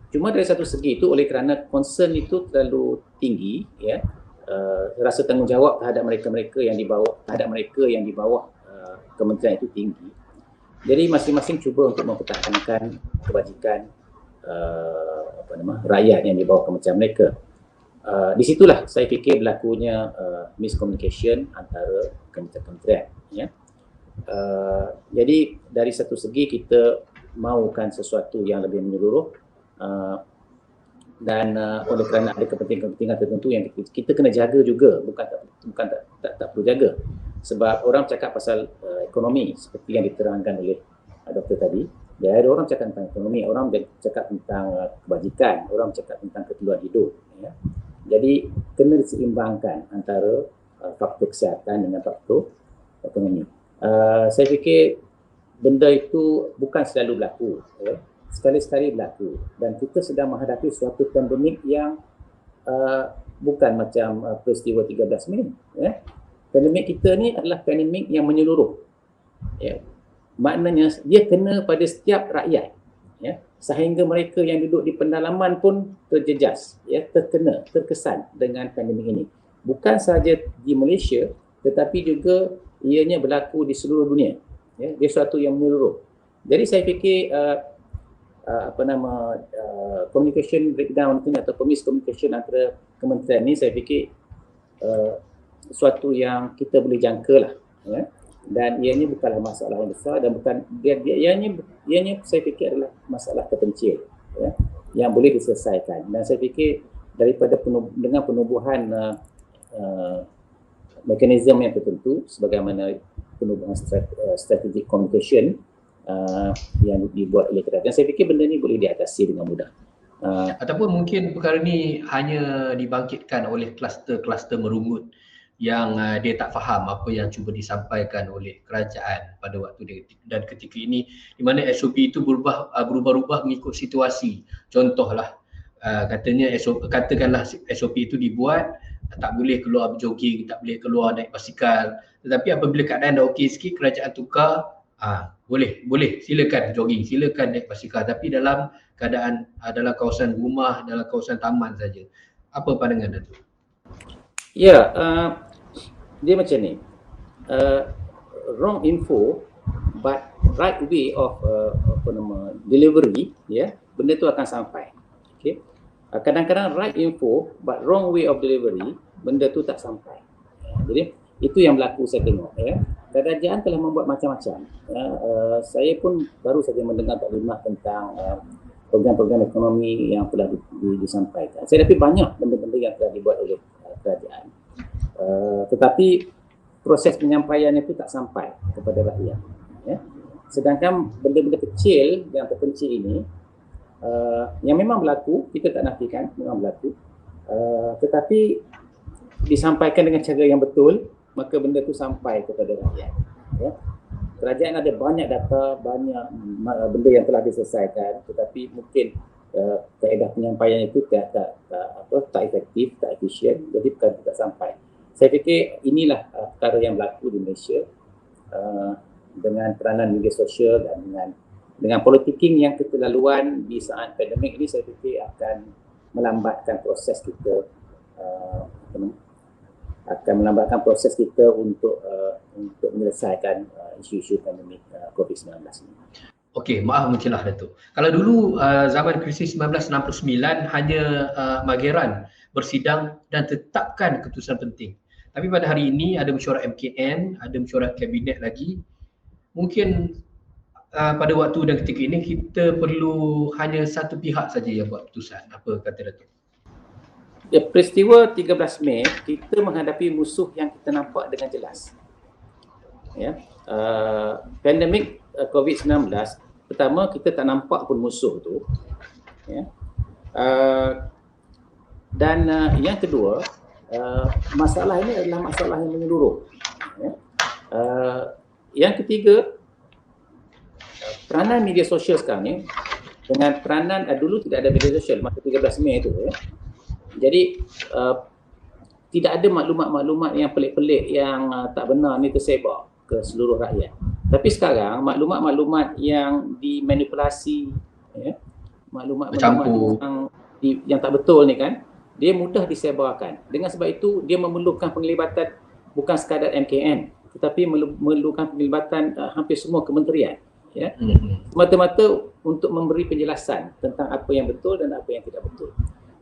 cuma dari satu segi itu, oleh kerana concern itu terlalu tinggi, ya, rasa tanggungjawab terhadap mereka-mereka yang di bawah, kementerian itu tinggi. Jadi masing-masing cuba untuk mempertahankan kebajikan rakyat yang di bawah kementerian mereka. Di situlah saya fikir berlakunya miscommunication antara kementerian-kementerian, ya. Jadi dari satu segi kita mahukan sesuatu yang lebih menyeluruh, dan oleh kerana ada kepentingan tertentu yang kita kena jaga juga, bukan tak perlu jaga. Sebab orang cakap pasal ekonomi seperti yang diterangkan oleh doktor tadi, dia ada orang cakap tentang ekonomi, orang cakap tentang kebajikan, orang cakap tentang keperluan hidup, ya. Jadi kena diseimbangkan antara faktor kesihatan dengan faktor ekonomi. Saya fikir benda itu bukan selalu berlaku, ya. Sekali-sekali berlaku, dan kita sedang menghadapi suatu pandemik yang bukan macam peristiwa 13 Mei, ya. Pandemik kita ni adalah pandemik yang menyeluruh, ya. Maknanya dia kena pada setiap rakyat, ya, sehingga mereka yang duduk di pendalaman pun terjejas, ya, terkesan dengan pandemik ini. Bukan sahaja di Malaysia, tetapi juga ianya berlaku di seluruh dunia, ya. Dia suatu yang menyeluruh. Jadi saya fikir communication breakdown ni atau miscommunication antara kementerian ni, saya fikir suatu yang kita boleh jangka lah, ya. Dan ianya bukanlah masalah yang besar, dan bukan ianya saya fikir adalah masalah terpencil, ya, yang boleh diselesaikan. Dan saya fikir daripada dengan penubuhan mekanisme yang tertentu sebagaimana penubuhan strategic communication yang dibuat oleh kerajaan, saya fikir benda ni boleh diatasi dengan mudah. Ataupun mungkin perkara ni hanya dibangkitkan oleh kluster-kluster merungut yang dia tak faham apa yang cuba disampaikan oleh kerajaan pada waktu dia dan ketika ini, di mana SOP itu berubah-ubah mengikut situasi. Contohlah katakanlah SOP itu dibuat tak boleh keluar berjoging, tak boleh keluar naik basikal, tetapi apabila keadaan dah okey sikit, kerajaan tukar, boleh silakan jogging, silakan naik basikal, tapi dalam keadaan dalam kawasan rumah, dalam kawasan taman saja. Apa pandangan Datuk? Ya, dia macam ni. Wrong info but right way of delivery, ya, benda tu akan sampai. Okay. Kadang-kadang right info but wrong way of delivery, benda tu tak sampai. Jadi itu yang berlaku saya tengok, ya. Kerajaan telah membuat macam-macam. Saya pun baru saja mendengar taklimat tentang program-program ekonomi yang telah disampaikan. Saya dapat banyak benda-benda yang telah dibuat oleh kerajaan. Tetapi proses penyampaian itu tak sampai kepada rakyat. Ya. Sedangkan benda-benda kecil yang terpencil ini, yang memang berlaku, kita tak nafikan, memang berlaku. Tetapi disampaikan dengan cara yang betul, maka benda itu sampai kepada rakyat. Ya. Kerajaan ada banyak data, banyak benda yang telah diselesaikan, tetapi mungkin kaedah penyampaian itu tak efektif, tak efisien, jadi bukan tidak sampai. Saya fikir inilah perkara yang berlaku di Malaysia dengan peranan media sosial dan dengan politicking yang keterlaluan di saat pandemik ini. Saya fikir akan melambatkan proses kita untuk menyelesaikan isu-isu pandemik COVID-19 ini. Okey, maaf mencelah Datuk. Kalau dulu zaman krisis 1969 hanya Mageran bersidang dan tetapkan keputusan penting. Tapi pada hari ini ada mesyuarat MKN, ada mesyuarat kabinet lagi. Mungkin pada waktu dan ketika ini kita perlu hanya satu pihak saja yang buat keputusan. Apa kata Datuk? Ya, peristiwa 13 Mei kita menghadapi musuh yang kita nampak dengan jelas. Ya, pandemik COVID-19, pertama kita tak nampak pun musuh tu. Ya. Dan yang kedua, masalah ini adalah masalah yang menyeluruh. Ya. Yang ketiga, peranan media sosial sekarang ni dengan peranan dulu tidak ada media sosial masa 13 Mei itu, ya. Jadi tidak ada maklumat-maklumat yang pelik-pelik yang tak benar ni tersebar ke seluruh rakyat. Tapi sekarang maklumat-maklumat yang dimanipulasi, ya, maklumat-maklumat yang tak betul ni kan, dia mudah disebarkan. Dengan sebab itu dia memerlukan penglibatan bukan sekadar MKN, tetapi memerlukan penglibatan hampir semua kementerian, ya. Semata-mata untuk memberi penjelasan tentang apa yang betul dan apa yang tidak betul.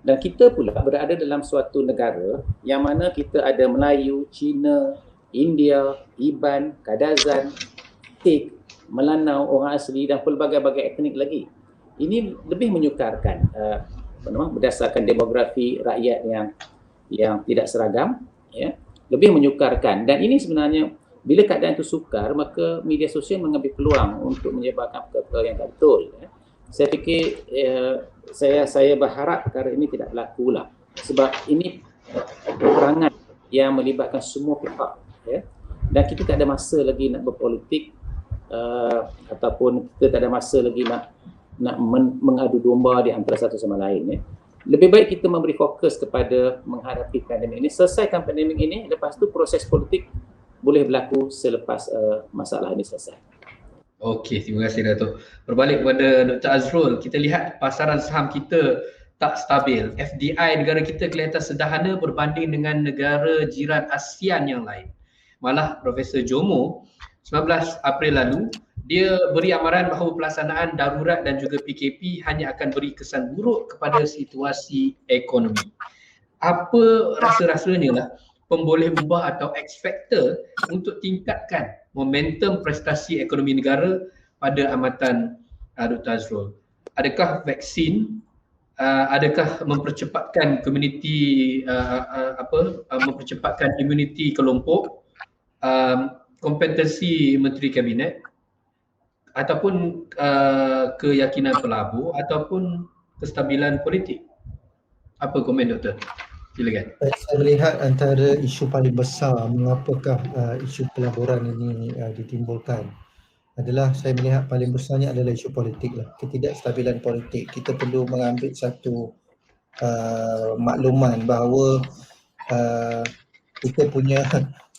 Dan kita pula berada dalam suatu negara yang mana kita ada Melayu, Cina, India, Iban, Kadazan, Sikh, Melanau, orang asli dan pelbagai-bagai etnik lagi. Ini lebih menyukarkan berdasarkan demografi rakyat yang tidak seragam, ya, lebih menyukarkan. Dan ini sebenarnya bila keadaan itu sukar, maka media sosial mengambil peluang untuk menyebarkan perkara yang tak betul, ya. Saya fikir saya berharap perkara ini tidak berlaku lah, sebab ini peperangan yang melibatkan semua pihak, ya. Dan kita tak ada masa lagi nak berpolitik ataupun kita tak ada masa lagi nak mengadu domba di antara satu sama lain, ya. Lebih baik kita memberi fokus kepada menghadapi pandemik ini, selesaikan pandemik ini, lepas tu proses politik boleh berlaku selepas masalah ini selesai. Okey, terima kasih Datuk. Berbalik kepada Dr. Azrul, kita lihat pasaran saham kita tak stabil. FDI negara kita kelihatan sederhana berbanding dengan negara jiran ASEAN yang lain. Malah Profesor Jomo 19 April lalu, dia beri amaran bahawa pelaksanaan darurat dan juga PKP hanya akan beri kesan buruk kepada situasi ekonomi. Apa rasa-rasanya lah pemboleh ubah atau X factor untuk tingkatkan momentum prestasi ekonomi negara pada amatan Dr. Azrul? Adakah vaksin, adakah mempercepatkan mempercepatkan imuniti kelompok, kompetensi Menteri Kabinet, ataupun keyakinan pelabur, ataupun kestabilan politik. Apa komen Doktor? Silakan. Saya melihat antara isu paling besar mengapakah isu pelaburan ini ditimbulkan adalah, saya melihat paling besarnya adalah isu politik lah, ketidakstabilan politik. Kita perlu mengambil satu makluman bahawa kita punya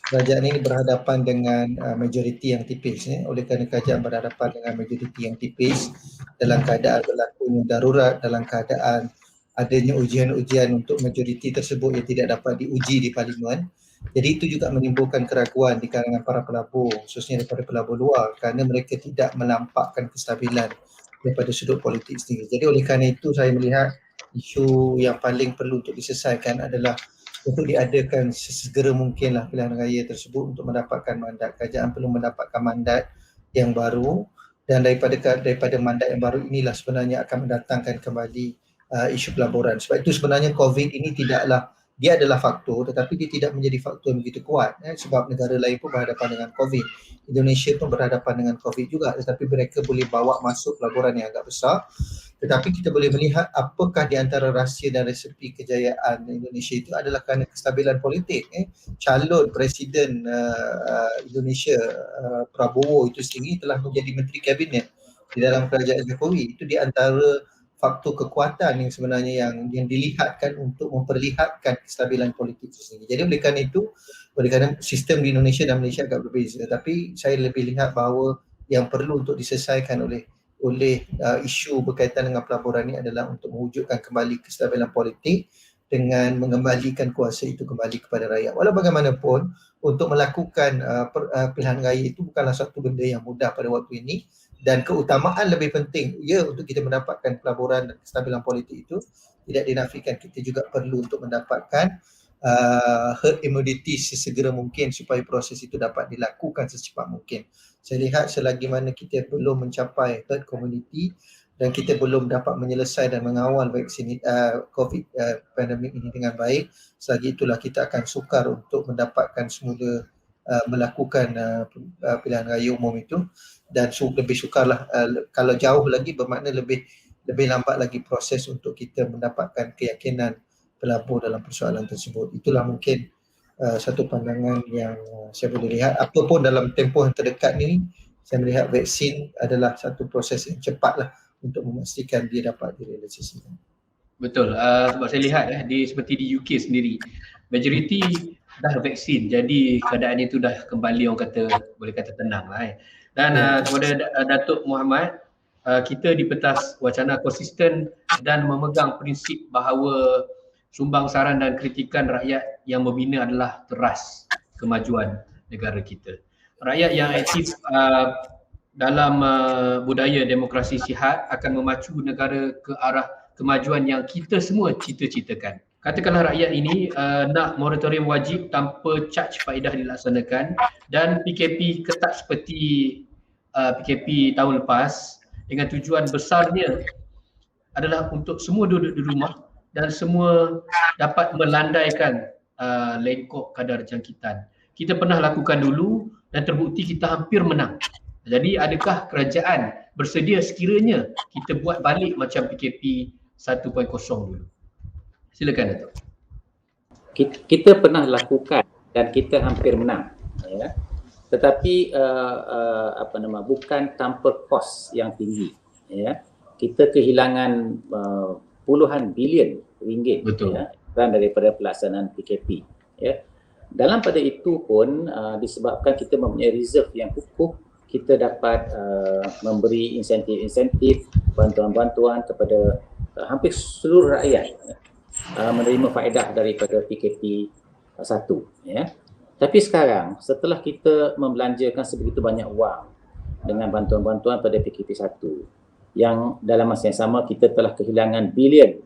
kerajaan ini berhadapan dengan majoriti yang tipis. Oleh kerana kerajaan berhadapan dengan majoriti yang tipis, dalam keadaan berlakunya darurat, dalam keadaan adanya ujian-ujian untuk majoriti tersebut yang tidak dapat diuji di parlimen. Jadi itu juga menimbulkan keraguan di kalangan para pelabur, khususnya daripada pelabur luar, kerana mereka tidak menampakkan kestabilan daripada sudut politik sendiri. Jadi oleh kerana itu saya melihat isu yang paling perlu untuk diselesaikan adalah untuk diadakan sesegera mungkinlah pilihan raya tersebut untuk mendapatkan mandat. Kerajaan perlu mendapatkan mandat yang baru, dan daripada mandat yang baru inilah sebenarnya akan mendatangkan kembali isu pelaburan. Sebab itu sebenarnya COVID ini dia adalah faktor, tetapi dia tidak menjadi faktor yang begitu kuat, sebab negara lain pun berhadapan dengan COVID. Indonesia pun berhadapan dengan COVID juga, tetapi mereka boleh bawa masuk pelaburan yang agak besar. Tetapi kita boleh melihat apakah di antara rahsia dan resepi kejayaan Indonesia itu adalah kerana kestabilan politik. Calon Presiden Indonesia Prabowo itu sendiri telah menjadi Menteri Kabinet di dalam kerajaan Jokowi. Itu di antara faktor kekuatan yang sebenarnya yang dilihatkan untuk memperlihatkan kestabilan politik itu sendiri. Jadi oleh kerana sistem di Indonesia dan Malaysia agak berbeza, tapi saya lebih lihat bahawa yang perlu untuk diselesaikan oleh isu berkaitan dengan pelaburan ini adalah untuk mewujudkan kembali kestabilan politik dengan mengembalikan kuasa itu kembali kepada rakyat. Walau bagaimanapun, untuk melakukan pilihan raya itu bukanlah satu benda yang mudah pada waktu ini, dan keutamaan lebih penting untuk kita mendapatkan pelaburan dan kestabilan politik itu tidak dinafikan. Kita juga perlu untuk mendapatkan herd immunity sesegera mungkin supaya proses itu dapat dilakukan secepat mungkin. Saya lihat selagi mana kita belum mencapai herd community dan kita belum dapat menyelesaikan dan mengawal vaksin COVID pandemik ini dengan baik, selagi itulah kita akan sukar untuk mendapatkan semula melakukan pilihan raya umum itu, dan lebih sukarlah kalau jauh lagi bermakna lebih lambat lagi proses untuk kita mendapatkan keyakinan pelabur dalam persoalan tersebut. Itulah mungkin satu pandangan yang saya boleh lihat. Apapun dalam tempoh yang terdekat ni, saya melihat vaksin adalah satu proses yang cepatlah untuk memastikan dia dapat direalisasikan. Betul, sebab saya lihat seperti di UK sendiri, majoriti dah vaksin, jadi keadaan itu dah kembali boleh kata tenang lah. Dan kepada Datuk Muhammad, kita di Pentas Wacana konsisten dan memegang prinsip bahawa sumbang saran dan kritikan rakyat yang membina adalah teras kemajuan negara kita. Rakyat yang aktif dalam budaya demokrasi sihat akan memacu negara ke arah kemajuan yang kita semua cita-citakan. Katakanlah rakyat ini nak moratorium wajib tanpa caj faedah dilaksanakan, dan PKP ketat seperti PKP tahun lepas, dengan tujuan besarnya adalah untuk semua duduk di rumah dan semua dapat melandaikan lengkok kadar jangkitan. Kita pernah lakukan dulu dan terbukti kita hampir menang. Jadi adakah kerajaan bersedia sekiranya kita buat balik macam PKP 1.0 dulu? Silakan Datuk. Kita pernah lakukan dan kita hampir menang, ya. Tetapi bukan tanpa kos yang tinggi, ya. Kita kehilangan puluhan bilion ringgit, ya, daripada pelaksanaan PKP, ya. Dalam pada itu pun disebabkan kita mempunyai reserve yang cukup, kita dapat memberi insentif-insentif, bantuan-bantuan kepada hampir seluruh rakyat, menerima faedah daripada PKP 1, ya. Tapi sekarang setelah kita membelanjakan sebegitu banyak wang dengan bantuan-bantuan pada PKP 1, yang dalam masa yang sama kita telah kehilangan bilion,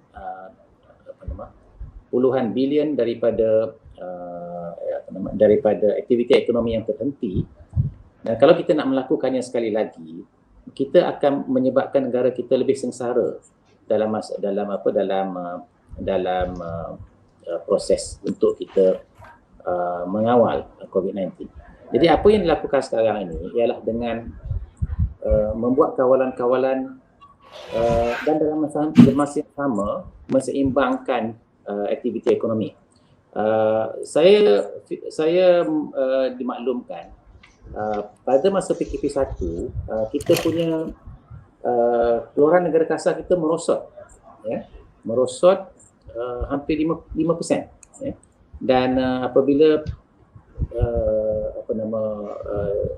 puluhan bilion daripada aktiviti ekonomi yang terhenti. Dan kalau kita nak melakukannya sekali lagi, kita akan menyebabkan negara kita lebih sengsara dalam proses untuk kita mengawal COVID-19. Jadi apa yang dilakukan sekarang ini ialah dengan membuat kawalan-kawalan dan dalam masa yang sama menseimbangkan aktiviti ekonomi. Saya dimaklumkan pada masa PKP1 kita punya keluaran negara kasar kita merosot, merosot hampir 5%, ya. Dan apabila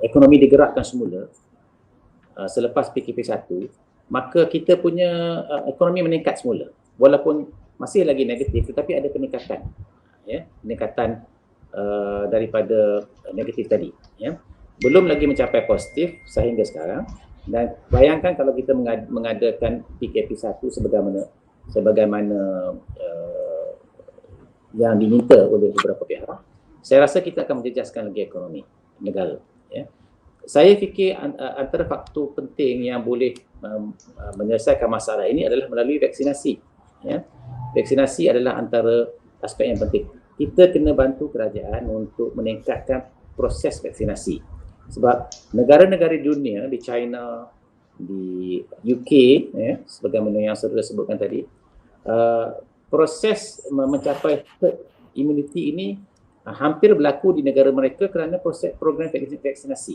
ekonomi digerakkan semula selepas PKP1, maka kita punya ekonomi meningkat semula, walaupun masih lagi negatif tetapi ada peningkatan, peningkatan daripada negatif tadi, belum lagi mencapai positif sehingga sekarang. Dan bayangkan kalau kita mengadakan PKP1 sebagaimana yang diminta oleh beberapa pihak, saya rasa kita akan menjejaskan lagi ekonomi negara. Saya fikir antara faktor penting yang boleh menyelesaikan masalah ini adalah melalui vaksinasi. Vaksinasi adalah antara aspek yang penting. Kita kena bantu kerajaan untuk meningkatkan proses vaksinasi. Sebab negara-negara dunia, di China, di UK, sebagaimana yang saudara sebutkan tadi, proses mencapai herd immunity ini hampir berlaku di negara mereka kerana proses program vaksinasi,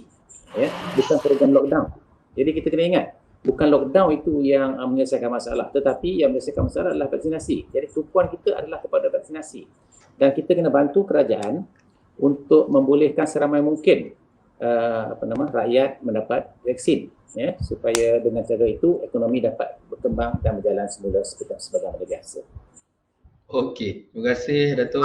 bukan program lockdown. Jadi kita kena ingat, bukan lockdown itu yang menyelesaikan masalah, tetapi yang menyelesaikan masalah adalah vaksinasi. Jadi tumpuan kita adalah kepada vaksinasi, dan kita kena bantu kerajaan untuk membolehkan seramai mungkin rakyat mendapat vaksin, supaya dengan cara itu ekonomi dapat berkembang dan berjalan semula sebagaimana biasa. Okey, terima kasih Datuk.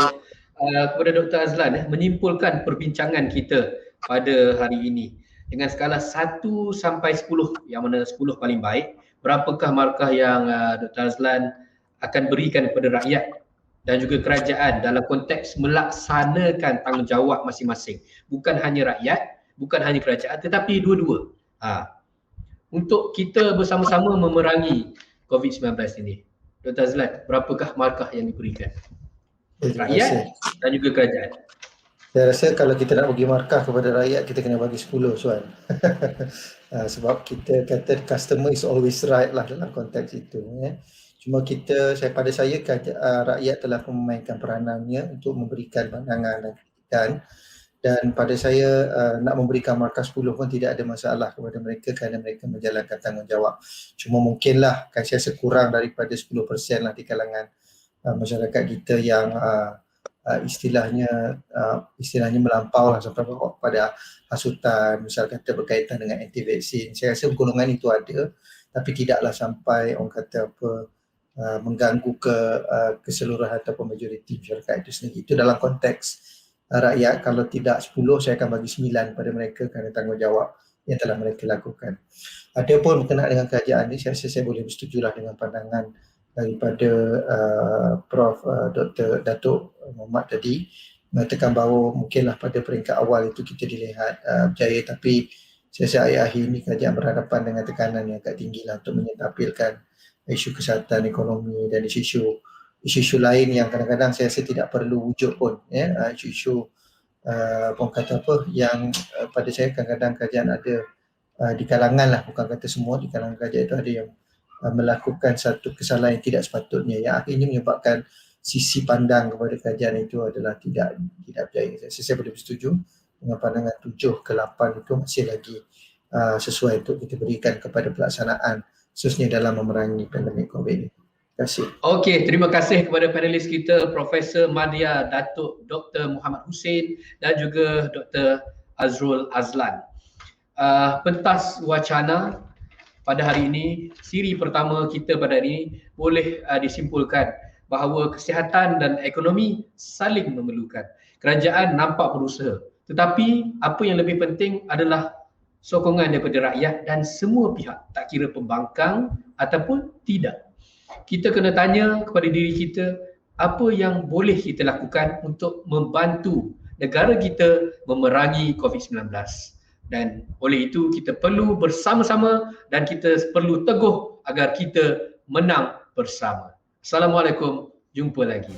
Kepada Dr. Azlan, menyimpulkan perbincangan kita pada hari ini dengan skala 1 sampai 10, yang mana 10 paling baik, berapakah markah yang Dr. Azlan akan berikan kepada rakyat dan juga kerajaan dalam konteks melaksanakan tanggungjawab masing-masing, bukan hanya rakyat, bukan hanya kerajaan, tetapi dua-dua, untuk kita bersama-sama memerangi COVID-19 ini. Dr. Azlan, berapakah markah yang diberikan rakyat dan juga kerajaan? Saya rasa kalau kita nak bagi markah kepada rakyat, kita kena bagi 10 Suan. Sebab kita kata customer is always right lah dalam konteks itu. Cuma pada saya rakyat telah memainkan peranannya untuk memberikan pandangan dan kritikan, dan pada saya nak memberikan markah 10 pun tidak ada masalah kepada mereka kerana mereka menjalankan tanggungjawab. Cuma mungkinlah saya rasa kurang daripada 10% lah di kalangan masyarakat kita yang istilahnya melampau lah sampai pada hasutan, misalnya kata berkaitan dengan anti vaksin. Saya rasa golongan itu ada, tapi tidaklah sampai orang kata mengganggu keseluruhan ataupun majoriti masyarakat itu sendiri. Itu dalam konteks rakyat. Kalau tidak 10, saya akan bagi 9 pada mereka kerana tanggungjawab yang telah mereka lakukan. Adapun berkenaan dengan kerajaan ini, saya boleh bersetujulah dengan pandangan daripada Prof. Dr. Datuk Muhammad tadi, mengatakan bahawa mungkinlah pada peringkat awal itu kita dilihat berjaya, tapi saya rasa akhir-akhir ini kerajaan berhadapan dengan tekanan yang agak tinggi lah untuk menyetampilkan isu kesihatan, ekonomi dan isu-isu lain yang kadang-kadang saya rasa tidak perlu wujud pun, isu-isu yang pada saya kadang-kadang kerajaan ada di kalangan lah, bukan kata semua, di kalangan kerajaan itu ada yang melakukan satu kesalahan yang tidak sepatutnya, yang akhirnya menyebabkan sisi pandang kepada kerajaan itu adalah tidak berjaya. Saya boleh bersetuju dengan pandangan 7 ke 8 itu masih lagi sesuai untuk kita berikan kepada pelaksanaan, khususnya dalam memerangi pandemik COVID ini. Terima kasih. Okey, terima kasih kepada panelis kita, Profesor Madya Datuk Dr. Muhammad Hussein dan juga Dr. Azrul Azlan. Pentas wacana pada hari ini, siri pertama kita pada hari ini boleh disimpulkan bahawa kesihatan dan ekonomi saling memerlukan. Kerajaan nampak berusaha, tetapi apa yang lebih penting adalah sokongan daripada rakyat dan semua pihak, tak kira pembangkang ataupun tidak. Kita kena tanya kepada diri kita, apa yang boleh kita lakukan untuk membantu negara kita memerangi COVID-19. Dan oleh itu kita perlu bersama-sama dan kita perlu teguh agar kita menang bersama. Assalamualaikum, jumpa lagi.